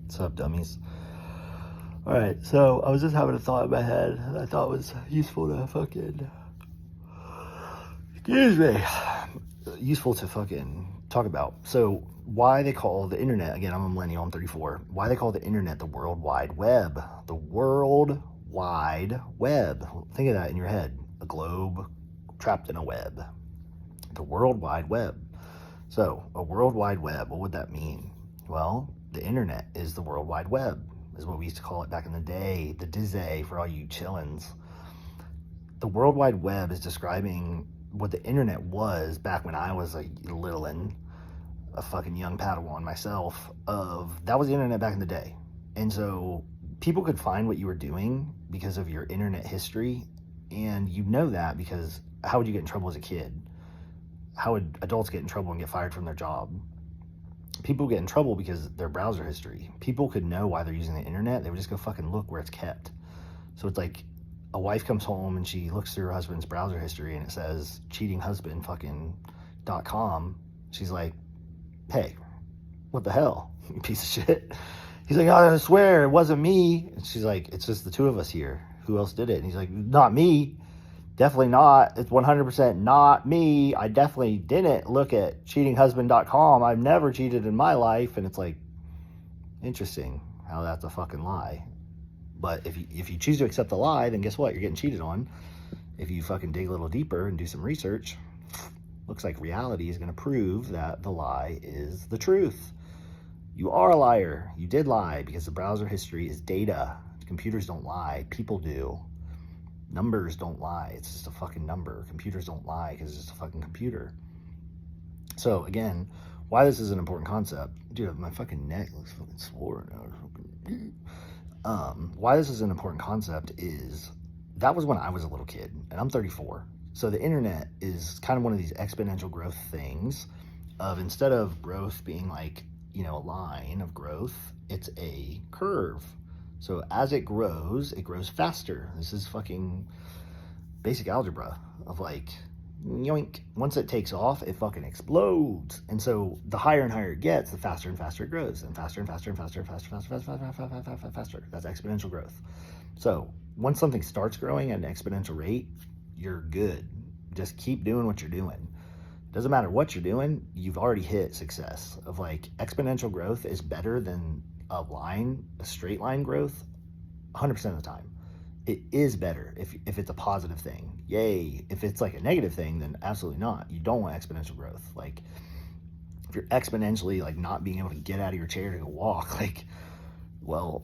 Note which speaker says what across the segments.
Speaker 1: What's up, dummies? All right, so I was just having a thought in my head that I thought was useful to talk about. So, why they call the internet, again, I'm a millennial, I'm 34, why they call the internet the World Wide Web? The World Wide Web. Think of that in your head. A globe trapped in a web. The World Wide Web. So, a World Wide Web, what would that mean? Well, the internet is the World Wide Web, is what we used to call it back in the day, the dizzy for all you chillins. The World Wide Web is describing what the internet was back when I was a littlein, a fucking young Padawan myself, that was the internet back in the day. And so people could find what you were doing because of your internet history, and you know that because how would you get in trouble as a kid? How would adults get in trouble and get fired from their job? People get in trouble because their browser history. People could know why they're using the internet. They would just go fucking look where it's kept. So it's like a wife comes home and she looks through her husband's browser history and it says cheatinghusband fucking .com. She's like, hey, what the hell, you piece of shit? He's like, I swear it wasn't me. And she's like, it's just the two of us here. Who else did it? And he's like, not me. Definitely not. It's 100% not me. I definitely didn't look at cheatinghusband.com. I've never cheated in my life. And it's like, interesting how that's a fucking lie. But if you choose to accept the lie, then guess what? You're getting cheated on. If you fucking dig a little deeper and do some research, looks like reality is going to prove that the lie is the truth. You are a liar. You did lie because the browser history is data. Computers don't lie. People do. Numbers don't lie. It's just a fucking number. Computers don't lie because it's just a fucking computer. So again, why this is an important concept. Dude, my fucking neck looks fucking swollen now. Why this is an important concept is that was when I was a little kid and I'm 34. So the internet is kind of one of these exponential growth things of instead of growth being like, a line of growth, it's a curve. So as it grows faster. This is fucking basic algebra of like, yoink. Once it takes off, it fucking explodes. And so the higher and higher it gets, the faster and faster it grows, and faster and faster and faster and faster, faster. That's exponential growth. So once something starts growing at an exponential rate, you're good. Just keep doing what you're doing. Doesn't matter what you're doing, you've already hit success. Of like exponential growth is better than a straight line growth 100% of the time. It is better if it's a positive thing. Yay. If it's like a negative thing, then absolutely not. You don't want exponential growth. Like if you're exponentially like not being able to get out of your chair to go walk, like, well,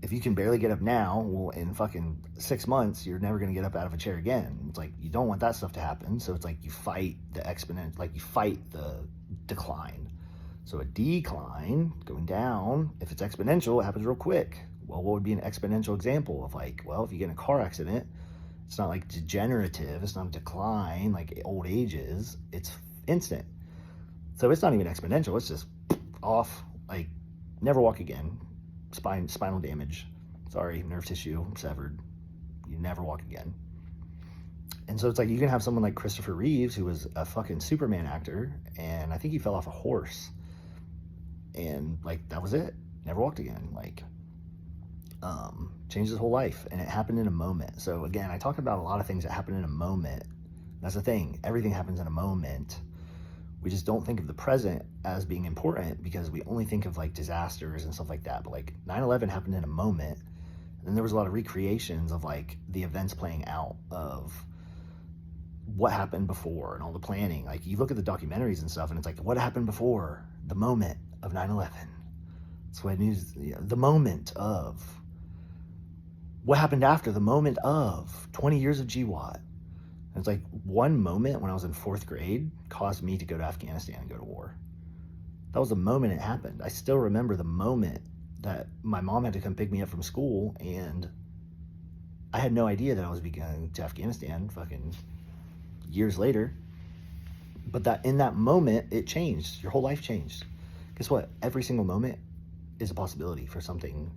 Speaker 1: if you can barely get up now, well, in fucking 6 months, you're never going to get up out of a chair again. It's like, you don't want that stuff to happen. So it's like you fight the exponent, like you fight the decline. So a decline, going down, if it's exponential, it happens real quick. Well, what would be an exponential example of like, well, if you get in a car accident, it's not like degenerative, it's not a decline like old age is, it's instant. So it's not even exponential, it's just off, like never walk again. Spinal damage. Sorry, nerve tissue severed. You never walk again. And so it's like you can have someone like Christopher Reeves, who was a fucking Superman actor, and I think he fell off a horse. And like that was it. Never walked again. Like changed his whole life. And it happened in a moment. So again, I talk about a lot of things that happen in a moment. That's the thing. Everything happens in a moment. We just don't think of the present as being important because we only think of like disasters and stuff like that. But like 9/11 happened in a moment. And then there was a lot of recreations of like the events playing out of what happened before and all the planning. Like you look at the documentaries and stuff and it's like, what happened before the moment of 9/11? That's what news, the moment of what happened after the moment of 20 years of GWAT. It's like one moment when I was in 4th grade caused me to go to Afghanistan and go to war. That was the moment it happened. I still remember the moment that my mom had to come pick me up from school, and I had no idea that I was going to Afghanistan fucking years later. But that in that moment, it changed. Your whole life changed. Guess what? Every single moment is a possibility for something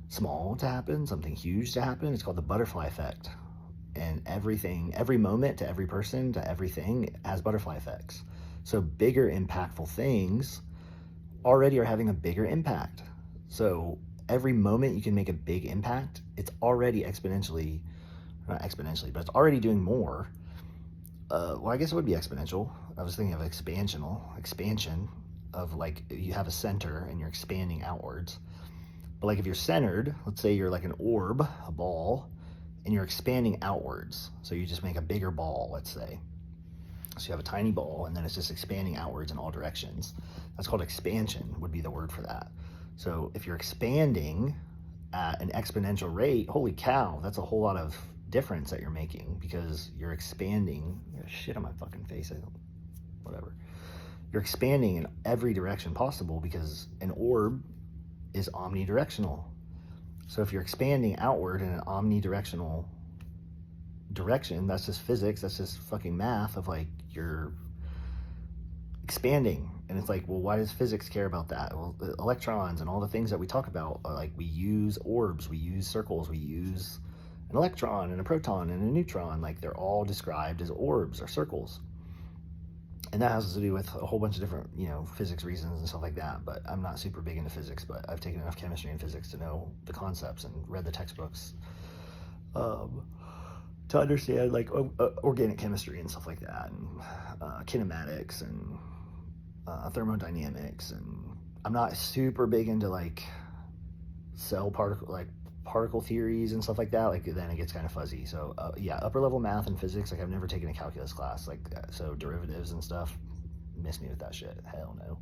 Speaker 1: small to happen, something huge to happen. It's called the butterfly effect. And every moment to every person to everything has butterfly effects. So bigger impactful things already are having a bigger impact. So every moment you can make a big impact, it's already exponentially, not exponentially, but it's already doing more. Well, I guess it would be exponential. I was thinking of expansion of like you have a center and you're expanding outwards. But like if you're centered, let's say you're like an orb, a ball, and you're expanding outwards. So you just make a bigger ball, let's say. So you have a tiny ball and then it's just expanding outwards in all directions. That's called expansion, would be the word for that. So if you're expanding at an exponential rate, holy cow, that's a whole lot of difference that you're making because you're expanding. Shit on my fucking face. Whatever. You're expanding in every direction possible because an orb is omnidirectional. So if you're expanding outward in an omnidirectional direction, that's just physics, that's just fucking math of like you're expanding. And it's like, well, why does physics care about that? Well, the electrons and all the things that we talk about are like, we use orbs, we use circles, we use an electron and a proton and a neutron, like they're all described as orbs or circles. And that has to do with a whole bunch of different, physics reasons and stuff like that. But I'm not super big into physics, but I've taken enough chemistry and physics to know the concepts and read the textbooks to understand like organic chemistry and stuff like that, and kinematics and thermodynamics. And I'm not super big into like particle theories and stuff like that. Like then it gets kind of fuzzy. So yeah, upper level math and physics, like I've never taken a calculus class, like so derivatives and stuff, miss me with that shit, hell no.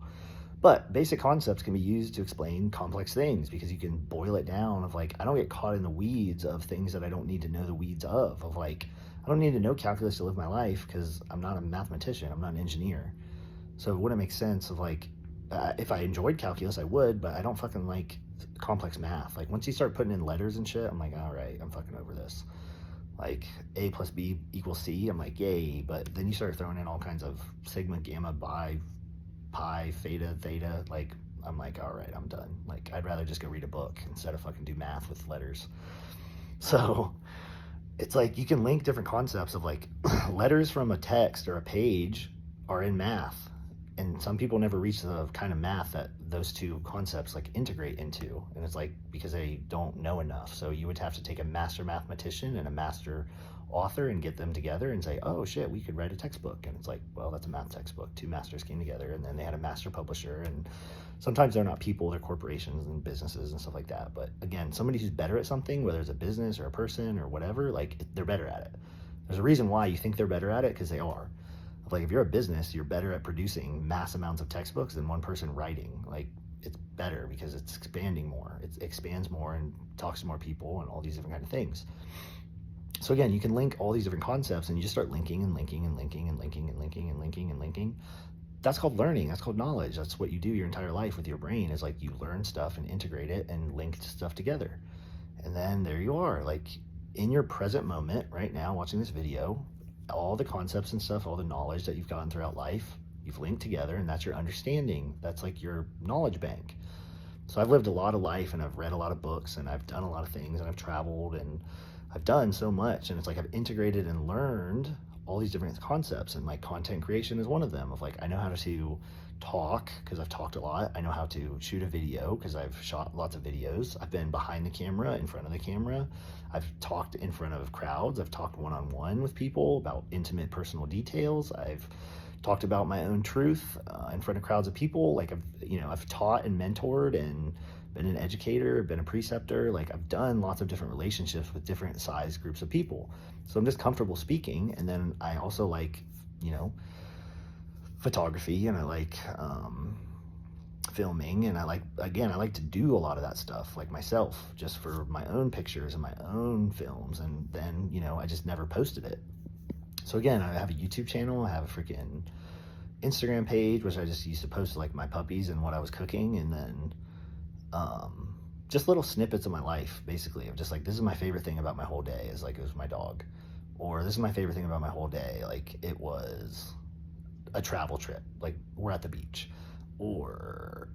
Speaker 1: But basic concepts can be used to explain complex things because you can boil it down of like, I don't get caught in the weeds of things that I don't need to know the weeds of like, I don't need to know calculus to live my life because I'm not a mathematician, I'm not an engineer. So it wouldn't make sense of like, if I enjoyed calculus, I would, but I don't fucking like complex math. Like once you start putting in letters and shit, I'm like, all right, I'm fucking over this. Like A plus B equals C, I'm like, yay. But then you start throwing in all kinds of sigma, gamma, pi, theta, like I'm like, all right, I'm done. Like I'd rather just go read a book instead of fucking do math with letters. So it's like you can link different concepts of like letters from a text or a page are in math, and some people never reach the kind of math that those two concepts like integrate into, and it's like because they don't know enough. So you would have to take a master mathematician and a master author and get them together and say, oh shit, we could write a textbook. And it's like, well, that's a math textbook. Two masters came together and then they had a master publisher. And sometimes they're not people, they're corporations and businesses and stuff like that. But again, somebody who's better at something, whether it's a business or a person or whatever, like they're better at it. There's a reason why you think they're better at it, because they are. Like if you're a business, you're better at producing mass amounts of textbooks than one person writing. Like it's better because it's expanding more. It expands more and talks to more people and all these different kind of things. So again, you can link all these different concepts and you just start linking and linking and linking and linking and linking and linking and linking. That's called learning. That's called knowledge. That's what you do your entire life with your brain, is like you learn stuff and integrate it and link stuff together. And then there you are, like in your present moment right now watching this video, all the concepts and stuff, all the knowledge that you've gotten throughout life, you've linked together, and that's your understanding. That's like your knowledge bank. So I've lived a lot of life and I've read a lot of books and I've done a lot of things and I've traveled and I've done so much, and it's like I've integrated and learned all these different concepts, and like content creation is one of them. Of like, I know how to talk because I've talked a lot. I know how to shoot a video because I've shot lots of videos. I've been behind the camera, in front of the camera. I've talked in front of crowds. I've talked one-on-one with people about intimate personal details. I've talked about my own truth in front of crowds of people. Like I've taught and mentored and been an educator, been a preceptor. Like I've done lots of different relationships with different size groups of people. So I'm just comfortable speaking. And then I also like, photography, and I like filming, and I like to do a lot of that stuff like myself, just for my own pictures and my own films. And then, I just never posted it. So again, I have a YouTube channel. I have a freaking Instagram page, which I just used to post like my puppies and what I was cooking. And then just little snippets of my life, basically, of just like, this is my favorite thing about my whole day, is like it was my dog, or this is my favorite thing about my whole day, like it was a travel trip, like we're at the beach, or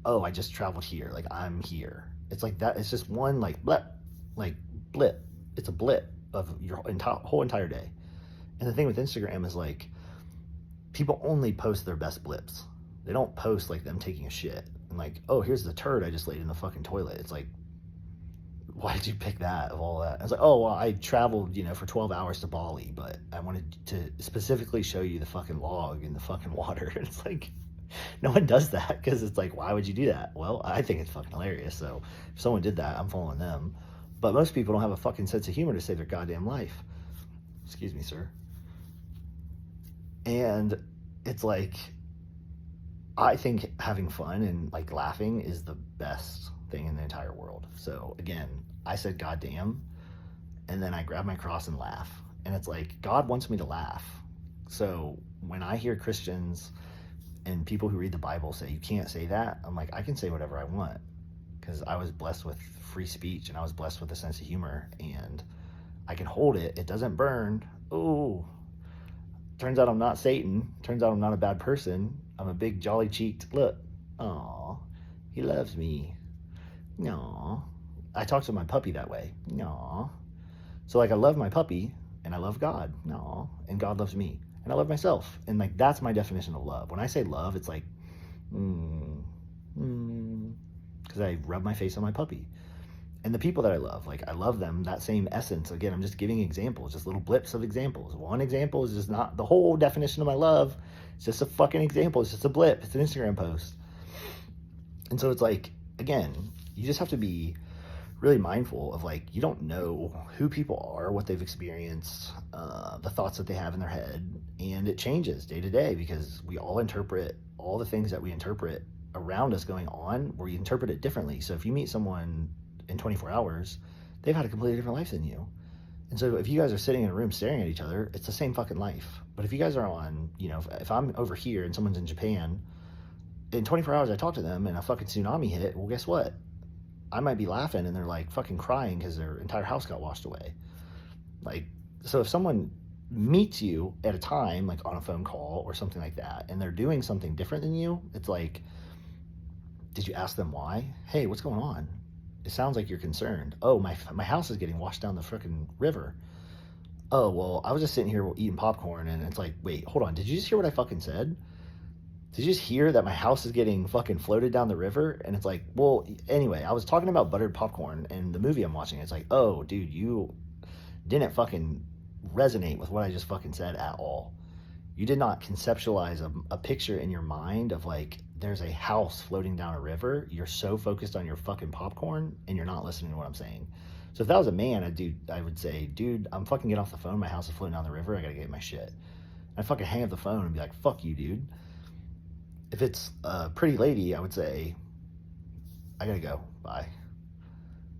Speaker 1: oh, I just traveled here, like I'm here. It's like that. It's just one like blip. It's a blip of your whole entire day. And the thing with Instagram is like people only post their best blips. They don't post like them taking a shit And like, oh, here's the turd I just laid in the fucking toilet. It's like, why did you pick that of all that? I was like, oh, well, I traveled, for 12 hours to Bali, but I wanted to specifically show you the fucking log in the fucking water. It's like, no one does that, because it's like, why would you do that? Well, I think it's fucking hilarious. So if someone did that, I'm following them. But most people don't have a fucking sense of humor to save their goddamn life. Excuse me, sir. And it's like, I think having fun and like laughing is the best thing in the entire world. So again, I said goddamn, and then I grab my cross and laugh. And it's like, God wants me to laugh. So when I hear Christians and people who read the Bible say you can't say that, I'm like, I can say whatever I want, because I was blessed with free speech, and I was blessed with a sense of humor, and I can hold it. It doesn't burn. Oh, turns out I'm not Satan. Turns out I'm not a bad person. I'm a big jolly cheeked, look, aw, he loves me. No, I talk to my puppy that way. No, so like, I love my puppy, and I love God. No, and God loves me, and I love myself. And like, that's my definition of love. When I say love, it's like, because I rub my face on my puppy. And the people that I love, like, I love them, that same essence. Again, I'm just giving examples, just little blips of examples. One example is just not the whole definition of my love. It's just a fucking example. It's just a blip. It's an Instagram post. And so it's like, again, you just have to be really mindful of, like, you don't know who people are, what they've experienced, the thoughts that they have in their head. And it changes day to day, because we all interpret all the things that we interpret around us going on, where you interpret it differently. So if you meet someone in 24 hours, they've had a completely different life than you. And so if you guys are sitting in a room staring at each other, it's the same fucking life. But if you guys are on, if I'm over here and someone's in Japan, in 24 hours I talk to them and a fucking tsunami hit, well, guess what? I might be laughing and they're like fucking crying because their entire house got washed away. Like, so if someone meets you at a time, like on a phone call or something like that, and they're doing something different than you, it's like, did you ask them why? Hey, what's going on? It sounds like you're concerned. Oh, my house is getting washed down the freaking river. Oh, well, I was just sitting here eating popcorn, and it's like, wait, hold on. Did you just hear what I fucking said? Did you just hear that my house is getting fucking floated down the river? And it's like, well, anyway, I was talking about buttered popcorn, and the movie I'm watching, it's like, oh, dude, you didn't fucking resonate with what I just fucking said at all. You did not conceptualize a picture in your mind of, like, there's a house floating down a river. You're so focused on your fucking popcorn, and you're not listening to what I'm saying. So if that was a man, I would say, dude, I'm fucking getting off the phone. My house is floating down the river. I gotta get my shit. I'd fucking hang up the phone and be like, fuck you, dude. If it's a pretty lady, I would say, I gotta go. Bye.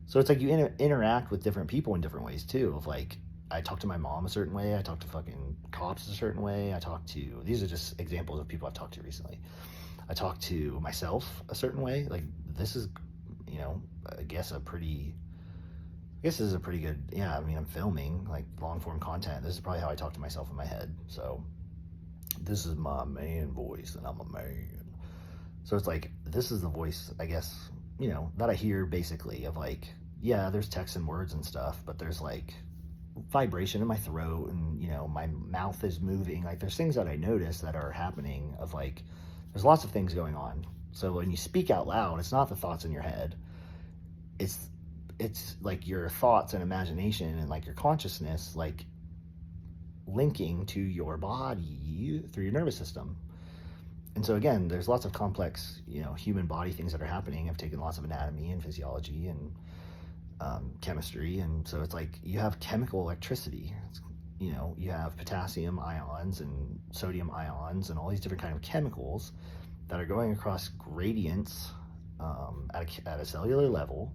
Speaker 1: So it's like you interact with different people in different ways too. Of like, I talk to my mom a certain way. I talk to fucking cops a certain way. These are just examples of people I've talked to recently. I talk to myself a certain way. Like, this is, I guess this is a pretty good, yeah, I mean, I'm filming like long form content. This is probably how I talk to myself in my head. So this is my man voice, and I'm a man. So it's like, this is the voice, I guess, that I hear basically of like, yeah, there's text and words and stuff, but there's like vibration in my throat, and, my mouth is moving. Like, there's things that I notice that are happening of like, there's lots of things going on. So when you speak out loud, it's not the thoughts in your head. It's like your thoughts and imagination and like your consciousness, like linking to your body through your nervous system. And so again, there's lots of complex, human body things that are happening. I've taken lots of anatomy and physiology and chemistry. And so it's like, you have chemical electricity. You have potassium ions and sodium ions and all these different kind of chemicals that are going across gradients at a cellular level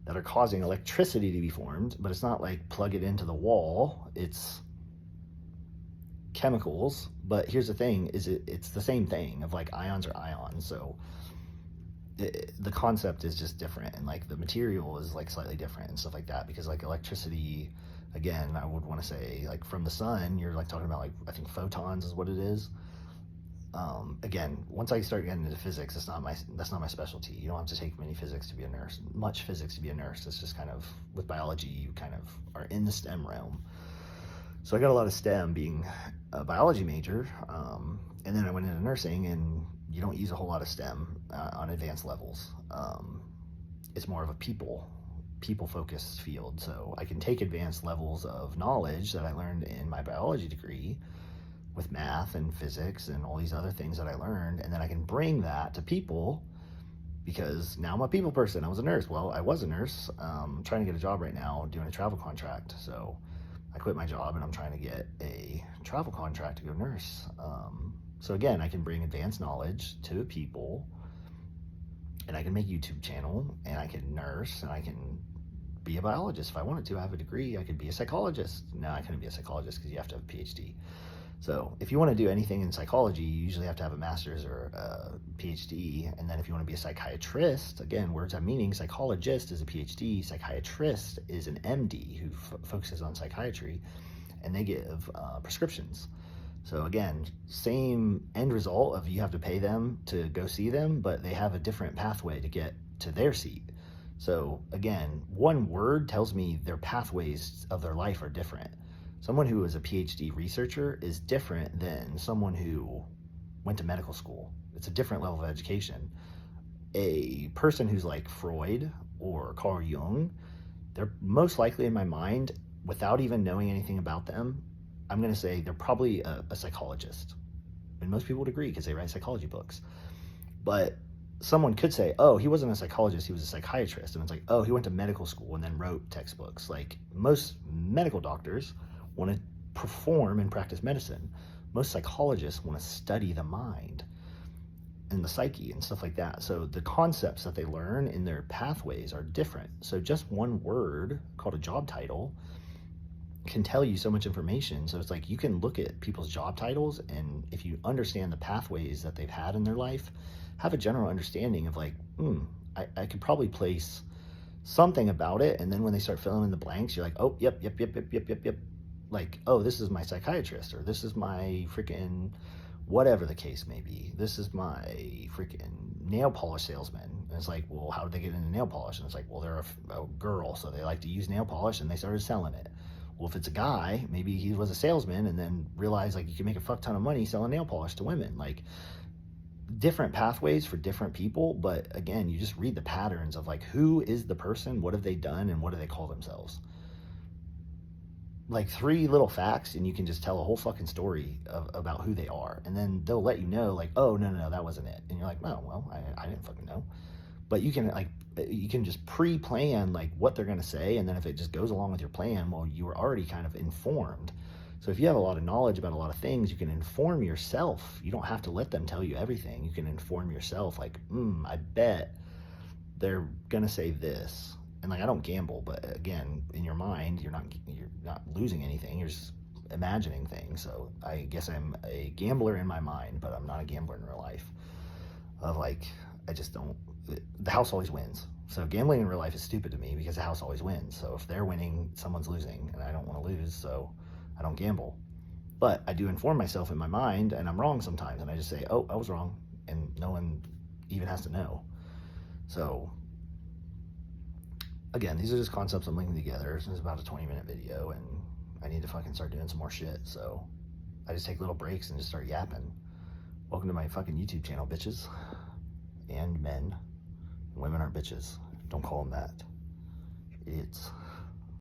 Speaker 1: that are causing electricity to be formed. But it's not like plug it into the wall. It's chemicals. But here's the thing, is it's the same thing of like, ions are ions. So the concept is just different, and like the material is like slightly different and stuff like that, because like electricity, again, I would want to say, like, from the sun, you're like talking about, like, I think photons is what it is. Again, once I start getting into physics, that's not my specialty. You don't have to take much physics to be a nurse. It's just kind of, with biology, you kind of are in the STEM realm. So I got a lot of STEM, being a biology major, And then I went into nursing, and you don't use a whole lot of STEM on advanced levels. It's more of a people focused field. So I can take advanced levels of knowledge that I learned in my biology degree with math and physics and all these other things that I learned, and then I can bring that to people, because now I'm a people person. I was a nurse. Well, I was a nurse. Trying to get a job right now doing a travel contract. So I quit my job and I'm trying to get a travel contract to go nurse. So again, I can bring advanced knowledge to people, and I can make a YouTube channel, and I can nurse, and I can be a biologist if I wanted to. I have a degree. I could be a psychologist. No, I couldn't be a psychologist because you have to have a PhD. So if you want to do anything in psychology, you usually have to have a master's or a PhD. And then if you want to be a psychiatrist, again, words have meaning. Psychologist is a PhD. Psychiatrist is an MD who focuses on psychiatry, and they give prescriptions. So again, same end result of you have to pay them to go see them, but they have a different pathway to get to their seat. So again, one word tells me their pathways of their life are different. Someone who is a PhD researcher is different than someone who went to medical school. It's a different level of education. A person who's like Freud or Carl Jung, they're most likely, in my mind, without even knowing anything about them, I'm going to say they're probably a psychologist. And most people would agree because they write psychology books. But someone could say, oh, he wasn't a psychologist, he was a psychiatrist. And it's like, oh, he went to medical school and then wrote textbooks. Like, most medical doctors want to perform and practice medicine. Most psychologists want to study the mind and the psyche and stuff like that. So the concepts that they learn in their pathways are different. So just one word called a job title can tell you so much information. So it's like you can look at people's job titles, and if you understand the pathways that they've had in their life, have a general understanding of like, I could probably place something about it. And then when they start filling in the blanks, you're like, oh, yep. Like, oh, this is my psychiatrist, or this is my freaking whatever the case may be. This is my freaking nail polish salesman. And it's like, well, how did they get into nail polish? And it's like, well, they're a girl, so they like to use nail polish, and they started selling it. Well, if it's a guy, maybe he was a salesman and then realized like you can make a fuck ton of money selling nail polish to women. Like, different pathways for different people. But again, you just read the patterns of like, who is the person, what have they done, and what do they call themselves? Like 3 little facts, and you can just tell a whole fucking story about who they are. And then they'll let you know like, oh, no, that wasn't it. And you're like, oh, well, I didn't fucking know. But you can just pre-plan like what they're going to say. And then if it just goes along with your plan, well, you were already kind of informed. So if you have a lot of knowledge about a lot of things, you can inform yourself. You don't have to let them tell you everything. You can inform yourself like, I bet they're going to say this. And like, I don't gamble, but again, in your mind, you're not losing anything. You're just imagining things. So I guess I'm a gambler in my mind, but I'm not a gambler in real life. Of like, I just don't. The house always wins. So gambling in real life is stupid to me because the house always wins. So if they're winning, someone's losing, and I don't want to lose, so I don't gamble. But I do inform myself in my mind, and I'm wrong sometimes, and I just say, oh, I was wrong, and no one even has to know. So again, these are just concepts I'm linking together. This is about a 20-minute video, and I need to fucking start doing some more shit. So I just take little breaks and just start yapping. Welcome to my fucking YouTube channel, bitches. And men. Women aren't bitches. Don't call them that. Idiots.